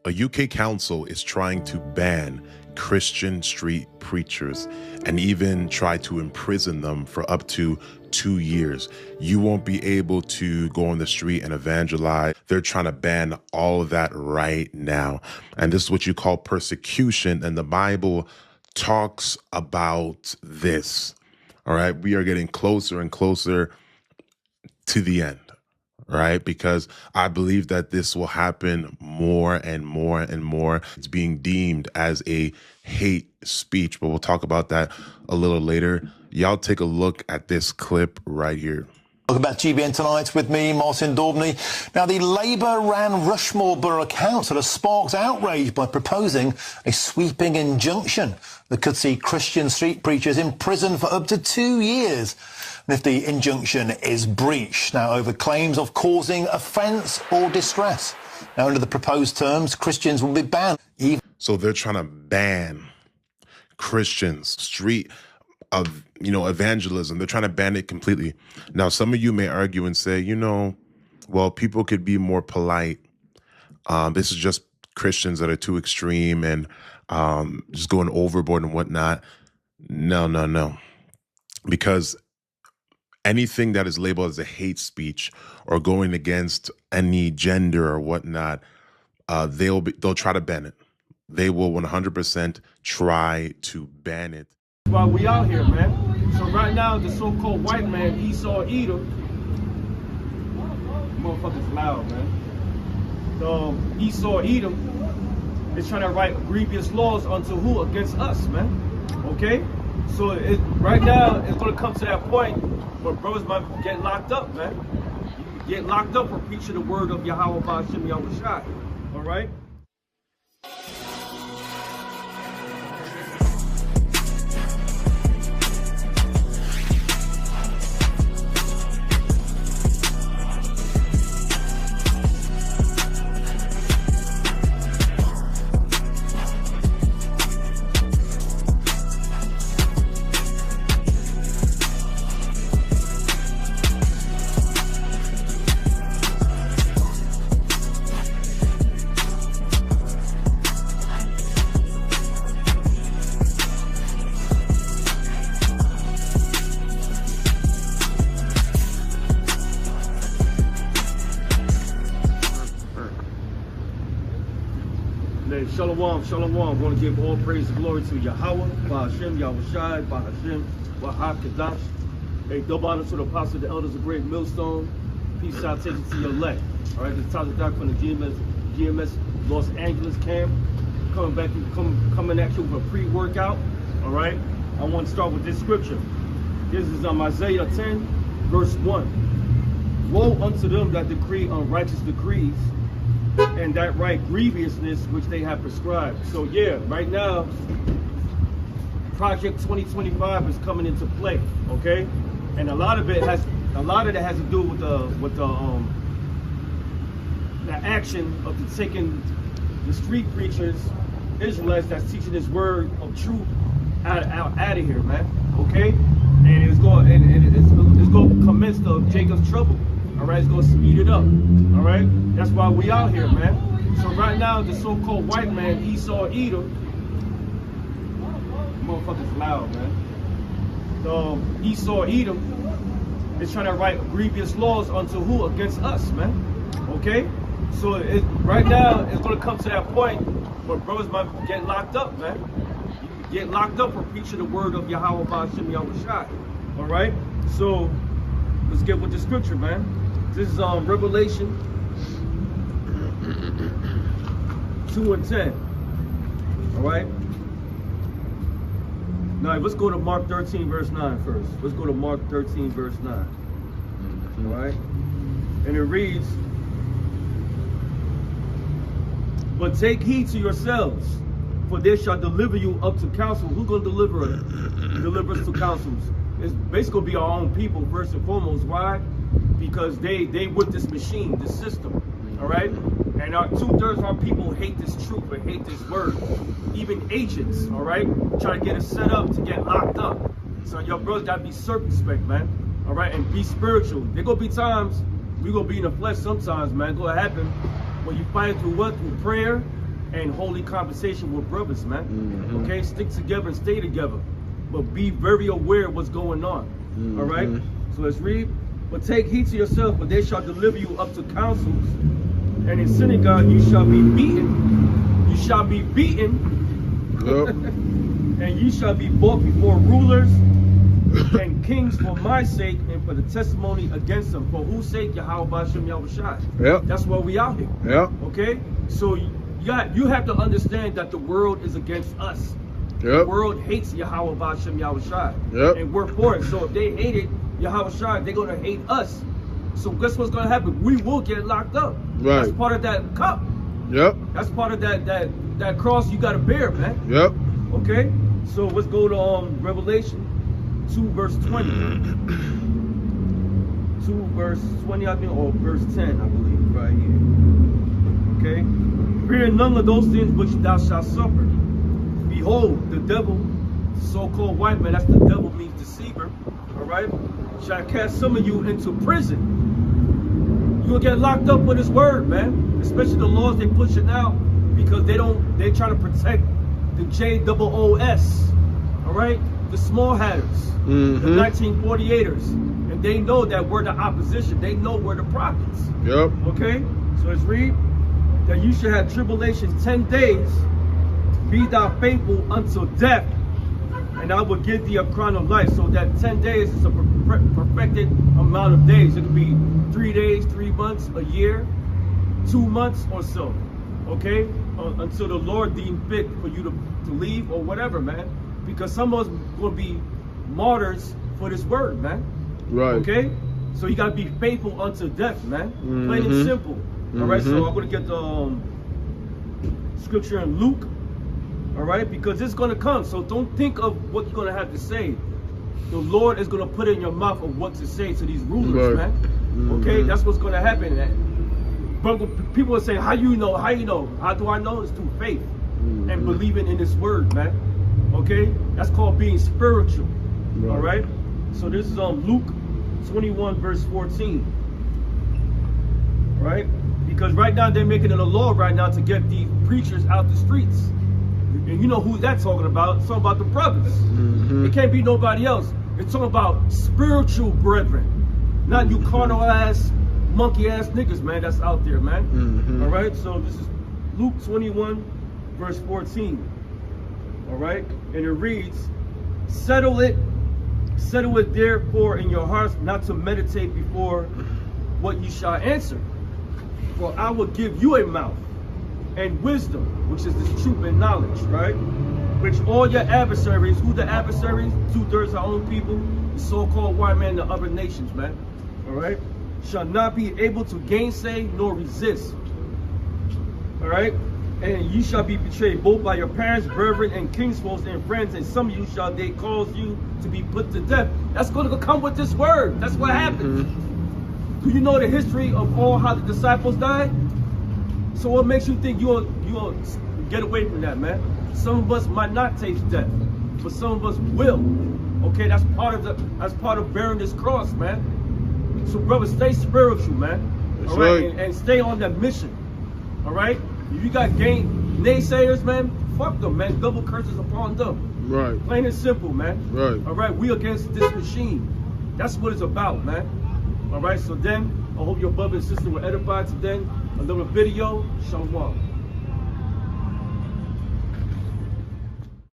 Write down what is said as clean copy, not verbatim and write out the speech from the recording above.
A UK council is trying to ban Christian street preachers and even try to imprison them for up to 2 years. You won't be able to go on the street and evangelize. They're trying to ban all of that right now. And this is what you call persecution. And the Bible talks about this. All right. We are getting closer and closer to the end. Right? Because I believe that this will happen more and more and more. It's being deemed as a hate speech, but we'll talk about that a little later. Y'all take a look at this clip right here. Welcome back to GBN Tonight with me, Martin Daubney. Now, the Labour-ran Rushmore Borough Council has sparked outrage by proposing a sweeping injunction that could see Christian street preachers imprisoned for up to 2 years. And if the injunction is breached, now over claims of causing offence or distress. Now, under the proposed terms, Christians will be banned. So they're trying to ban Christians, street of, evangelism. They're trying to ban it completely. Now, some of you may argue and say, well, people could be more polite. This is just Christians that are too extreme and just going overboard and whatnot. No. Because anything that is labeled as a hate speech or going against any gender or whatnot, they'll try to ban it. They will 100% try to ban it. Well, we out here, man. So right now, the so-called white man, Esau Edom, motherfucker's loud, man. So Esau Edom is trying to write grievous laws unto who? Against us, man. Okay? So right now, it's going to come to that point where brothers might get locked up, man. You get locked up for preaching the word of Yahweh Ba'ashem Yahweh Shai. All right? Shalom. I want to give all praise and glory to Yahweh, Ba'ashem, Yahweh Shai, Ba'ashem, Wahak Kadash. Hey, double honor to the apostles, the elders of Great Millstone. Peace, salutation to your elect. All right, this is Tyler Doc from the GMS Los Angeles camp. Coming at you with a pre-workout. All right, I want to start with this scripture. This is Isaiah 10, verse 1. Woe unto them that decree unrighteous decrees, and that right grievousness which they have prescribed. So yeah, right now, Project 2025 is coming into play, okay? And a lot of that has to do with the action of taking the street preachers, Israelites that's teaching this word of truth out of here, man. Okay? And it's going to commence the Jacob's trouble. All right, it's going to speed it up. All right, that's why we out here, man. So right now, the so-called white man, Esau Edom, motherfucker's loud, man. So Esau Edom is trying to write grievous laws unto who? Against us, man. Okay? So right now, it's going to come to that point where brothers might get locked up, man. You get locked up for preaching the word of Yahweh Ba'ashem Yahweh Shai. All right? So let's get with the scripture, man. This is Revelation 2 and 10. All right? Now, let's go to Mark 13, verse 9 first. Let's go to Mark 13, verse 9. All right? And it reads, but take heed to yourselves, for they shall deliver you up to council. Who's going to deliver us? Deliver us to councils. It's basically going to be our own people, first and foremost. Why? Because they with this machine, this system. All right? And 2/3 of our people hate this truth and hate this word. Even agents, all right? Try to get us set up to get locked up. So your brothers got to be circumspect, man. All right? And be spiritual. There going to be times we going to be in the flesh sometimes, man. It's going to happen when you fight through what? Through prayer and holy conversation with brothers, man. Okay, stick together and stay together, but be very aware of what's going on. All right. So let's read. But take heed to yourself, for they shall deliver you up to councils, and in synagogue you shall be beaten. You shall be beaten, and you shall be brought before rulers and kings for my sake and for the testimony against them. For whose sake? Yahweh Ba'ashem Yahushai. Yep. That's why we out here. Yep. Okay? So you have to understand that the world is against us. Yep. The world hates Yahweh Ba'ashem Yahushai. Yep. And we're for it. So if they hate it, Yahushai, they're gonna hate us. So guess what's gonna happen? We will get locked up. Right. That's part of that cup. Yep. That's part of that cross you gotta bear, man. Yep. Okay? So let's go to Revelation 2 verse 20. 2 verse 20, I think, or verse 10, I believe, right here. Okay? Fear none of those things which thou shalt suffer. Behold, the devil, so-called white man, that's the devil, means deceiver, all right, shall cast some of you into prison. You'll get locked up with his word, man. Especially the laws they pushing out, because they're trying to protect the JOOS, all right, the small hatters, the 1948ers, and they know that we're the opposition. They know we're the prophets. Yep. Okay, so let's read. That you should have tribulation 10 days. Be thou faithful until death, and I will give thee a crown of life. So that 10 days is a perfected amount of days. It could be 3 days, 3 months, a year, 2 months or so. Okay? Until the Lord deem fit for you to leave or whatever, man. Because some of us will be martyrs for this word, man. Right. Okay? So you got to be faithful unto death, man. Plain and simple. All right? So I'm going to get the scripture in Luke. All right, because it's going to come. So don't think of what you're going to have to say. The Lord is going to put in your mouth of what to say to these rulers, man. Okay, that's what's going to happen. But people will say, how you know? How you know? How do I know? It's through faith and believing in this word, man. Okay, that's called being spiritual. All right. So this is on Luke 21 verse 14. All right, because right now they're making it a law right now to get the preachers out the streets. And you know who that's talking about. It's talking about the brothers. It can't be nobody else. It's talking about spiritual brethren. Not you carnal ass, monkey ass niggas, man, that's out there, man. All right, so this is Luke 21, verse 14. All right, and it reads, settle it therefore in your hearts, not to meditate before what you shall answer. For I will give you a mouth and wisdom, which is this truth and knowledge, right? Which all your adversaries, who the adversaries? 2/3 of our own people, the so-called white man, the other nations, man. All right? Shall not be able to gainsay nor resist. All right? And you shall be betrayed both by your parents, brethren, and kinsfolks and friends, and some of you shall they cause you to be put to death. That's going to come with this word. That's what happens. Do you know the history of all how the disciples died? So what makes you think you'll get away from that, man? Some of us might not taste death, but some of us will. Okay, that's part of bearing this cross, man. So brother, stay spiritual, man. All right, and stay on that mission. All right. If you got naysayers, man, fuck them, man. Double curses upon them. Right. Plain and simple, man. Right. All right. We against this machine. That's what it's about, man. All right. So then, I hope your brother and sister were edified today. Another video. Shalom.